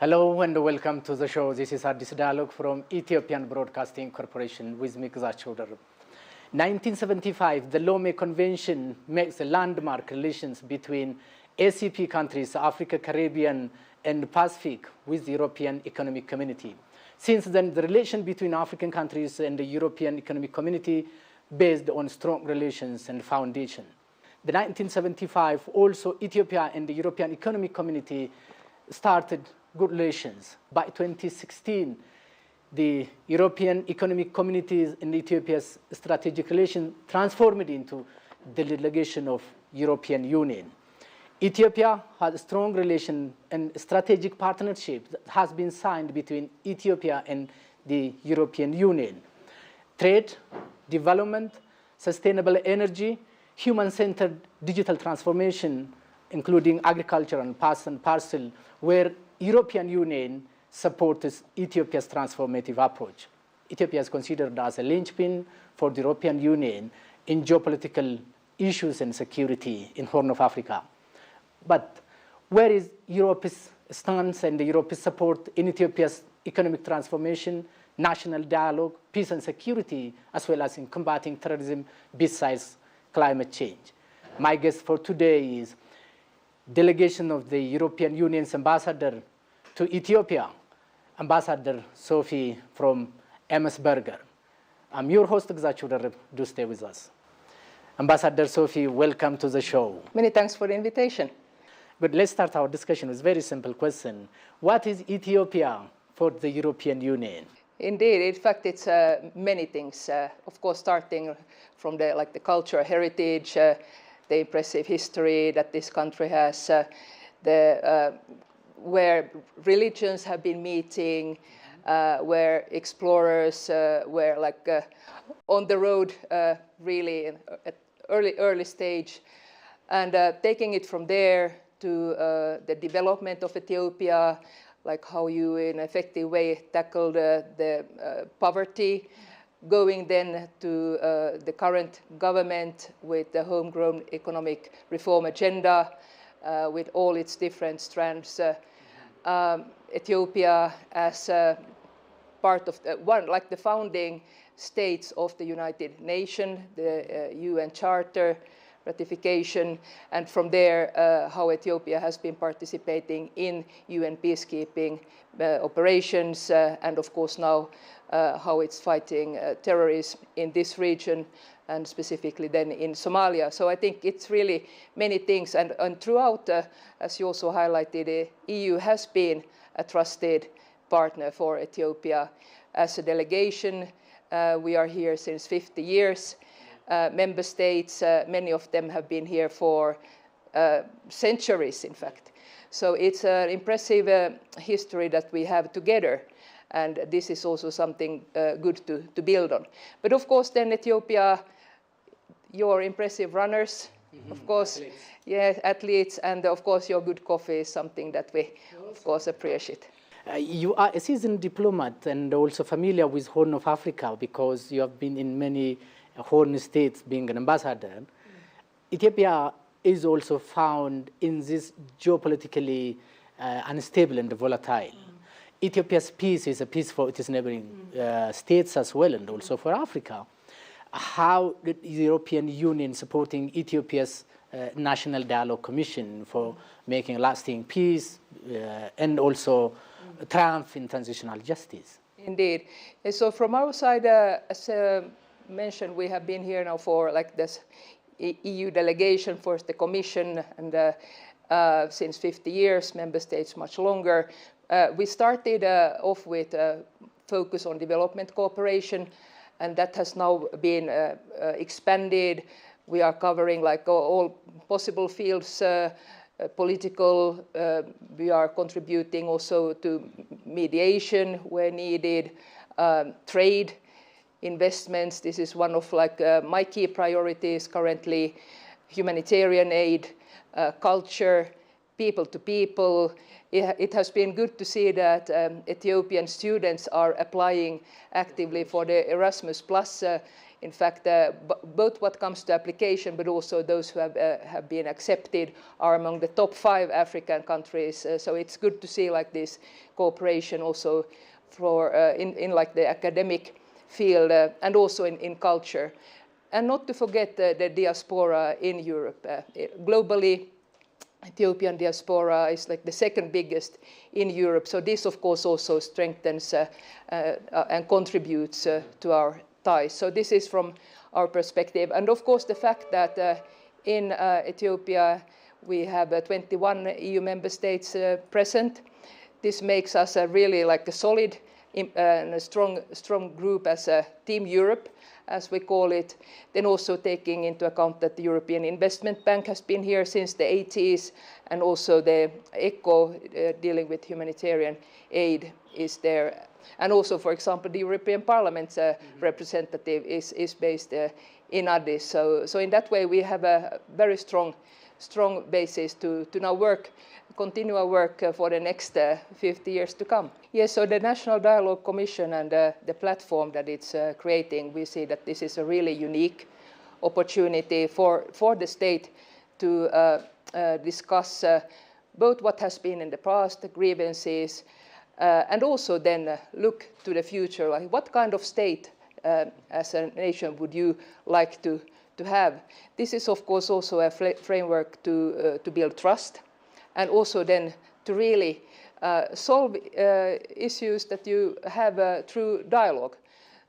Hello and welcome to the show. This is Addis Dialogue from Ethiopian Broadcasting Corporation with me, Gzachoder. 1975, the Lome Convention makes a landmark relations between ACP countries, Africa, Caribbean, and Pacific with the European Economic Community. Since then, the relation between African countries and the European Economic Community based on strong relations and foundation. The 1975, also Ethiopia and the European Economic Community started good relations. By 2016, the European Economic Communities and Ethiopia's strategic relation transformed into the delegation of European Union. Ethiopia has a strong relation and strategic partnership that has been signed between Ethiopia and the European Union. Trade, development, sustainable energy, human-centered digital transformation, including agriculture and parcel, where European Union supports Ethiopia's transformative approach. Ethiopia is considered as a linchpin for the European Union in geopolitical issues and security in Horn of Africa. But where is Europe's stance and Europe's support in Ethiopia's economic transformation, national dialogue, peace and security, as well as in combating terrorism besides climate change? My guest for today is delegation of the European Union's ambassador to Ethiopia, Ambassador Sofie From-Emmesbeger. I'm your host, Gzachoder. Do stay with us. Ambassador Sofie, welcome to the show. Many thanks for the invitation. But let's start our discussion with a very simple question. What is Ethiopia for the European Union? Indeed, in fact, it's many things. Of course, starting from the cultural heritage, the impressive history that this country has, where religions have been meeting, where explorers were on the road really at early stage, and taking it from there to the development of Ethiopia, like how you in an effective way tackle the poverty, going then to the current government with the homegrown economic reform agenda, with all its different strands. Ethiopia as part of the founding states of the United Nations, the UN Charter ratification, and from there how Ethiopia has been participating in UN peacekeeping operations, and of course now how it's fighting terrorism in this region, and specifically then in Somalia. So I think it's really many things, and throughout, as you also highlighted, the EU has been a trusted partner for Ethiopia. As a delegation, we are here since 50 years. Member states, many of them have been here for centuries, in fact. So it's an impressive history that we have together, and this is also something good to build on. But of course then Ethiopia, your impressive runners, of course, athletes. Yeah, athletes, and of course your good coffee is something that we, of course, appreciate. You are a seasoned diplomat and also familiar with Horn of Africa because you have been in many Horn states being an ambassador. Ethiopia is also found in this geopolitically unstable and volatile. Ethiopia's peace is a peace for its neighboring states as well, and also for Africa. How did the European Union supporting Ethiopia's National Dialogue Commission for making lasting peace and also triumph in transitional justice? Indeed. And so from our side, as mentioned, we have been here now for this EU delegation, first the Commission, and since 50 years, member states much longer. We started off with focus on development cooperation, and that has now been expanded. We are covering all possible fields, political. We are contributing also to mediation where needed, trade, investments. This is one of my key priorities currently. Humanitarian aid, culture, people to people. It has been good to see that Ethiopian students are applying actively for the Erasmus Plus In fact, both what comes to application, but also those who have been accepted, are among the top 5 African countries. So it's good to see like this cooperation also for in like the academic field and also in culture. And not to forget the diaspora in Europe. Globally, Ethiopian diaspora is like the second biggest in Europe. So this, of course, also strengthens and contributes to our ties. So this is from our perspective. And of course, the fact that in Ethiopia we have 21 EU member states present. This makes us really like a solid and a strong group as a Team Europe, as we call it. Then also taking into account that the European Investment Bank has been here since the 80s, and also the ECHO dealing with humanitarian aid is there. And also, for example, the European Parliament's representative is based in Addis. So in that way, we have a very strong basis to now continue our work for the next 50 years to come. Yes, so the National Dialogue Commission and the platform that it's creating, we see that this is a really unique opportunity for the state to discuss both what has been in the past, the grievances, and also then look to the future, like what kind of state as a nation would you like to have. This is of course also a framework to build trust, and also then to really solve issues that you have through dialogue.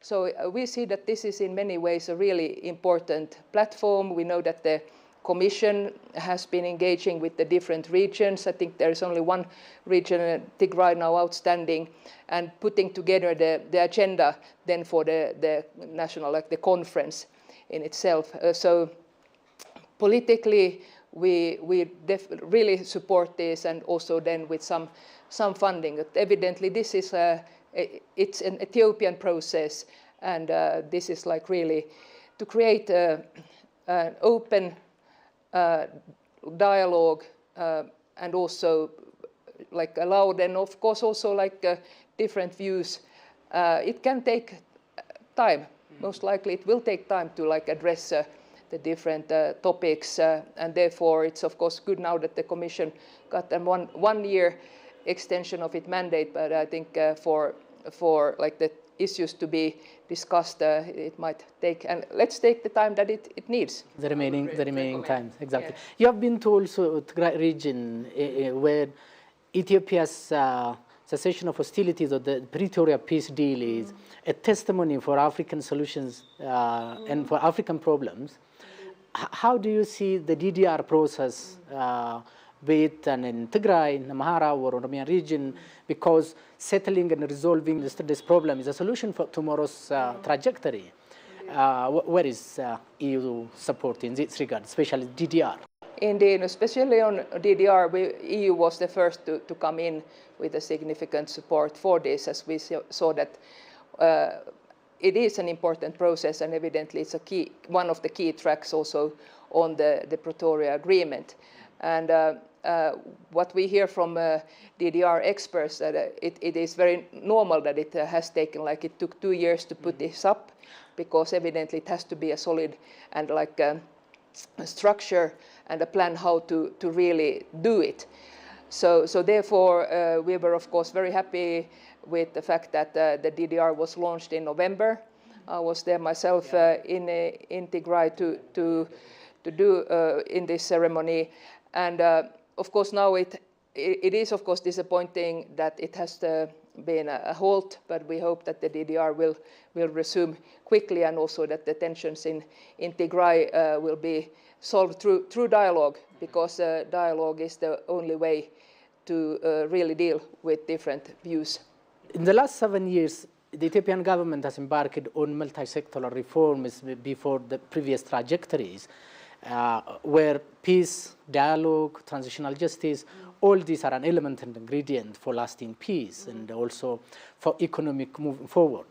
So we see that this is in many ways a really important platform. We know that the Commission has been engaging with the different regions. I think there is only one region, Tigray, now outstanding, and putting together the agenda then for the national, like the conference in itself. So politically, we really support this, and also then with some funding. Evidently, this is it's an Ethiopian process, and this is like really to create an open dialogue and also like allow then of course also like different views. It can take time. Most likely it will take time to like address the different topics, and therefore it's of course good now that the Commission got a one year extension of its mandate, but I think for like the issues to be discussed, it might take, and let's take the time that it needs. The remaining time, exactly. Yeah. You have been to also Tigray region where Ethiopia's cessation of hostilities or the Pretoria peace deal is a testimony for African solutions and for African problems. How do you see the DDR process be it in Tigray, in Amhara or Oromian region, because settling and resolving this problem is a solution for tomorrow's trajectory. Where is EU support in this regard, especially DDR? Indeed, especially on DDR, EU was the first to come in with a significant support for this, as we saw that it is an important process, and evidently it's one of the key tracks also on the Pretoria Agreement. And what we hear from DDR experts, that it is very normal that it has taken, like it took 2 years to put this up, because evidently it has to be a solid and like a structure and a plan how to really do it. So therefore we were of course very happy with the fact that the DDR was launched in November. I was there myself in Tigray to do in this ceremony. And of course now it is of course disappointing that it has been a halt, but we hope that the DDR will resume quickly, and also that the tensions in Tigray will be solved through dialogue, because dialogue is the only way to really deal with different views. In the last 7 years, the Ethiopian government has embarked on multi-sectoral reforms before the previous trajectories, where peace, dialogue, transitional justice, all these are an element and ingredient for lasting peace and also for economic moving forward.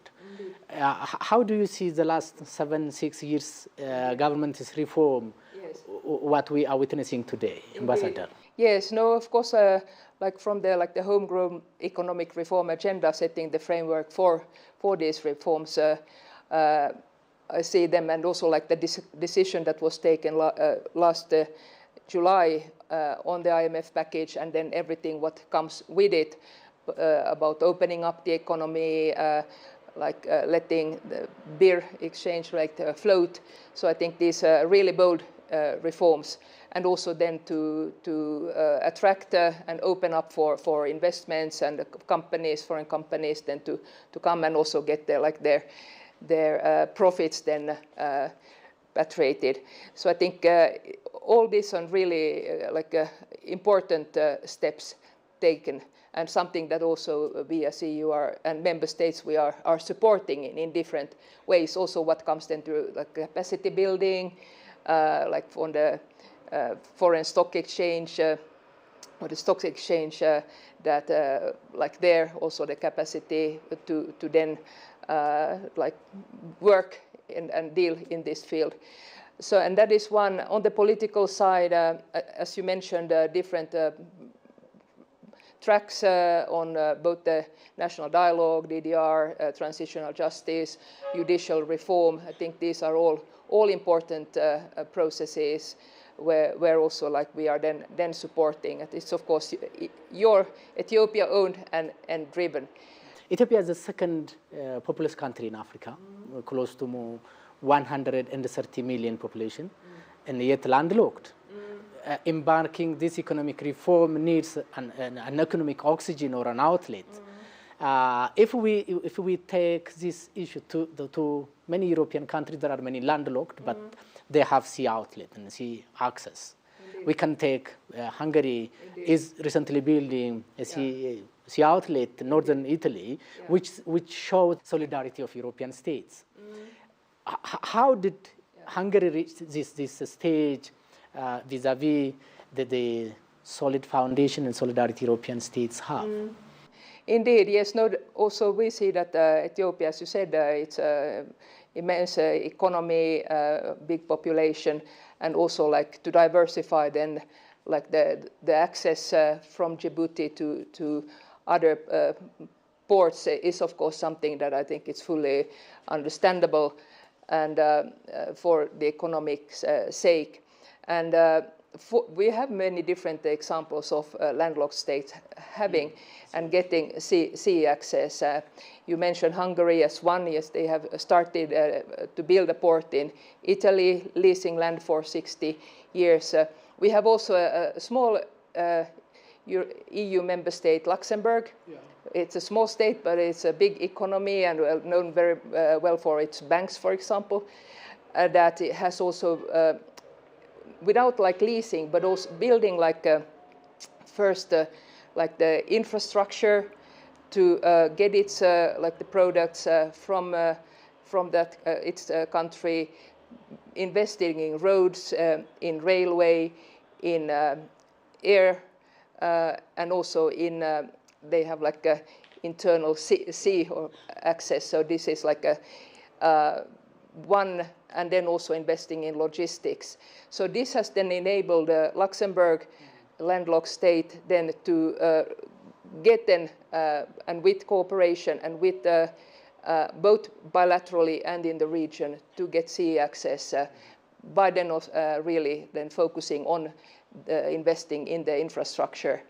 How do you see the last 6 years government's reform, yes, what we are witnessing today, Ambassador? Yes, no, of course, like from the homegrown economic reform agenda, setting the framework for these reforms, I see them, and also like the decision that was taken last July on the IMF package, and then everything what comes with it about opening up the economy, letting the beer exchange rate float. So I think these are really bold reforms, and also then to attract and open up for investments and companies, foreign companies, then to come and also get their profits then repatriated. So I think all these are really important steps taken, and something that also we as EU and member states we are supporting in different ways. Also, what comes then through capacity building, like on the foreign stock exchange or the stock exchange, that there also the capacity to then work and deal in this field. So, and that is one. On the political side, as you mentioned, different tracks on both the national dialogue, DDR, transitional justice, judicial reform. I think these are all important processes where also we are then supporting. It's of course your Ethiopia owned and driven. Ethiopia is the second populous country in Africa, close to 130 million population, and yet landlocked. Embarking this economic reform needs an economic oxygen or an outlet. If we take this issue to many European countries, there are many landlocked, but they have sea outlet and sea access. Indeed. We can take Hungary. Indeed. Is recently building a sea outlet, northern Italy, which showed solidarity of European states. How did Hungary reach this stage vis-a-vis the solid foundation and solidarity European states have? Indeed, yes. No, also we see that Ethiopia, as you said, it's immense economy, big population, and also to diversify then the access from Djibouti to other ports is of course something that I think is fully understandable, and for the economic sake. And we have many different examples of landlocked states having and getting sea access. You mentioned Hungary as one. Yes, they have started to build a port in Italy, leasing land for 60 years. We have also a small EU member state, Luxembourg. Yeah. It's a small state, but it's a big economy and known very well for its banks, for example, that it has also without leasing, but also building first the infrastructure to get its the products from that its country, investing in roads, in railway, in air, and also in they have a internal sea or access. So this is one, and then also investing in logistics. So this has then enabled Luxembourg, landlocked state, then to get then, and with cooperation and with both bilaterally and in the region, to get sea access by then really then focusing on investing in the infrastructure.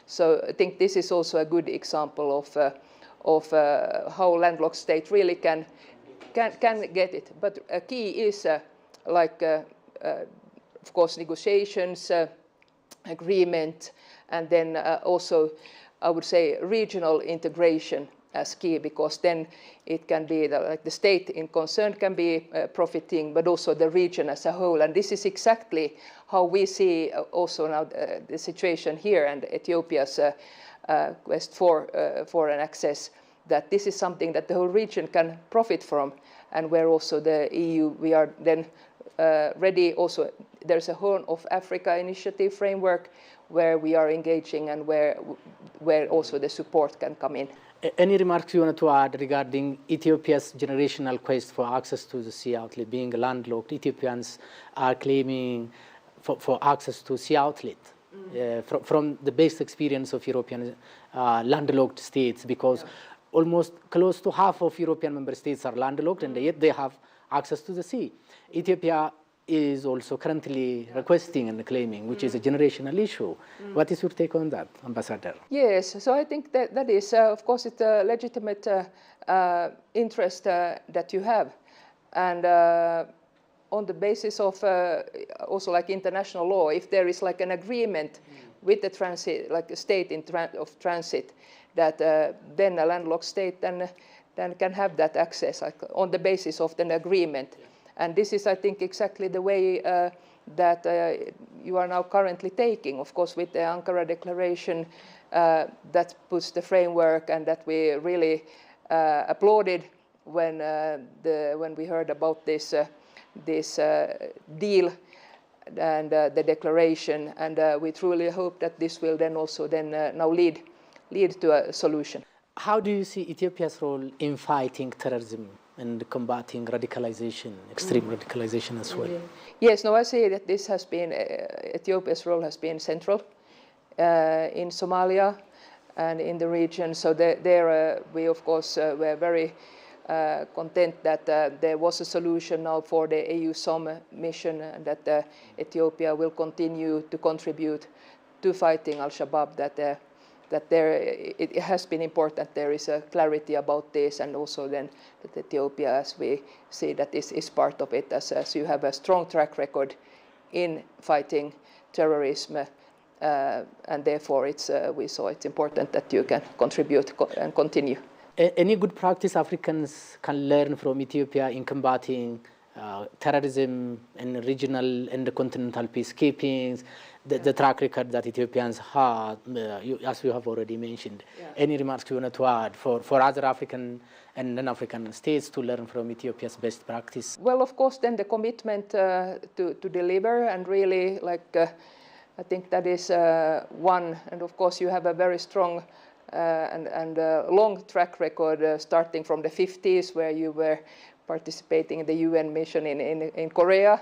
So I think this is also a good example of how landlocked state really can get it. But a key is of course negotiations, agreement, and then also I would say regional integration as key, because then it can be the state in concern can be profiting, but also the region as a whole. And this is exactly how we see also now the situation here and Ethiopia's quest for an access, that this is something that the whole region can profit from, and where also the EU, we are then ready. Also, there's a Horn of Africa initiative framework where we are engaging, and where also the support can come in. Any remarks you wanted to add regarding Ethiopia's generational quest for access to the sea outlet? Being landlocked, Ethiopians are claiming for access to sea outlet from the best experience of European landlocked states, because almost close to half of European member states are landlocked, and yet they have access to the sea. Ethiopia is also currently requesting and claiming, which is a generational issue. What is your take on that, Ambassador? Yes, so I think that is, of course, it's a legitimate interest that you have. And on the basis of also like international law, if there is like an agreement with the transit, like a state of transit, that then a landlocked state then can have that access like, on the basis of an agreement. And this is, I think, exactly the way that you are now currently taking, of course, with the Ankara Declaration that puts the framework, and that we really applauded when we heard about this deal and the declaration. And we truly hope that this will then also now lead to a solution. How do you see Ethiopia's role in fighting terrorism and combating radicalization, extreme radicalization as well? Yes, no, I see that this has been, Ethiopia's role has been central in Somalia and in the region. So there we, of course, were very content that there was a solution now for the EU-SOM mission, and that Ethiopia will continue to contribute to fighting Al-Shabaab, that it has been important there is a clarity about this, and also then that Ethiopia, as we see, that this is part of it, as you have a strong track record in fighting terrorism, and therefore we saw it's important that you can contribute and continue. Any good practice Africans can learn from Ethiopia in combating terrorism and regional and continental peacekeeping, the track record that Ethiopians had, as you have already mentioned. Yeah. Any remarks you want to add for other African and non-African states to learn from Ethiopia's best practice? Well, of course, then the commitment to deliver, and really, like, I think that is one. And of course, you have a very strong and long track record starting from the 50s, where you were participating in the UN mission in Korea,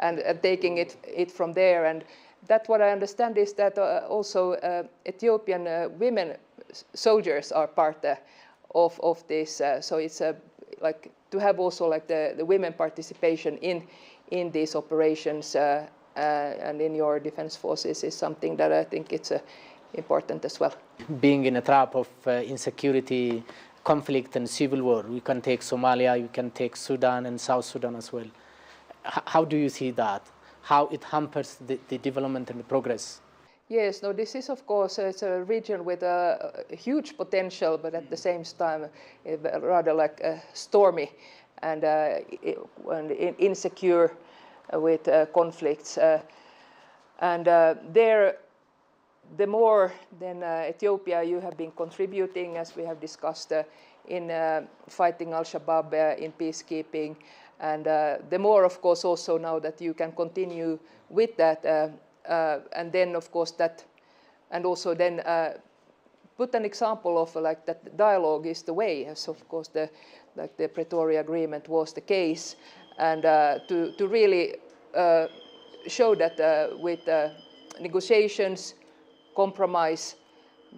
and taking it from there. And that, what I understand, is that also Ethiopian women soldiers are part of this. So it's like to have also like the women participation in these operations and in your defense forces is something that I think it's important as well. Being in a trap of insecurity, conflict and civil war, we can take Somalia, you can take Sudan and South Sudan as well. How do you see that? How it hampers the development and the progress? Yes, no, this is, of course, it's a region with a huge potential, but at the same time, rather like stormy and insecure with conflicts. And there, the more than Ethiopia you have been contributing, as we have discussed, in fighting Al-Shabaab, in peacekeeping, and the more, of course, also now that you can continue with that, and then, of course, that, and also then put an example of like that dialogue is the way, as of course the Pretoria Agreement was the case, and to really show that with negotiations, compromise,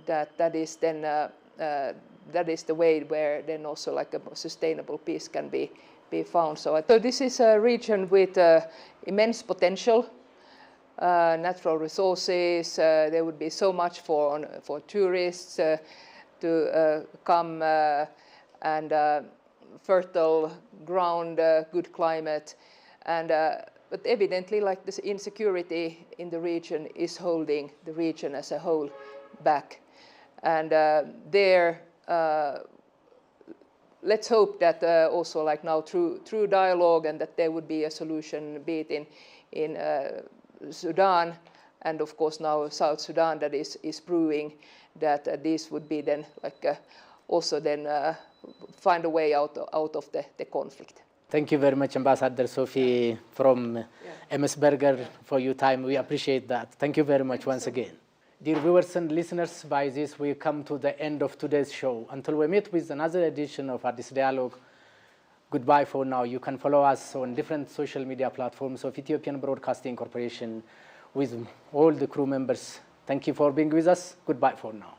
that is then that is the way where then also like a sustainable peace can be found. So this is a region with immense potential, natural resources. There would be so much for tourists to come, and fertile ground, good climate, and but evidently, like this insecurity in the region is holding the region as a whole back. And there, let's hope that also, like now, through dialogue, and that there would be a solution, be it in Sudan, and of course now South Sudan, that is brewing, that this would be then like also then find a way out of the conflict. Thank you very much, Ambassador Sofie from Emmesbeger, for your time. We appreciate that. Thank you very much once again. Dear viewers and listeners, by this we come to the end of today's show. Until we meet with another edition of Addis Dialogue, goodbye for now. You can follow us on different social media platforms of Ethiopian Broadcasting Corporation with all the crew members. Thank you for being with us. Goodbye for now.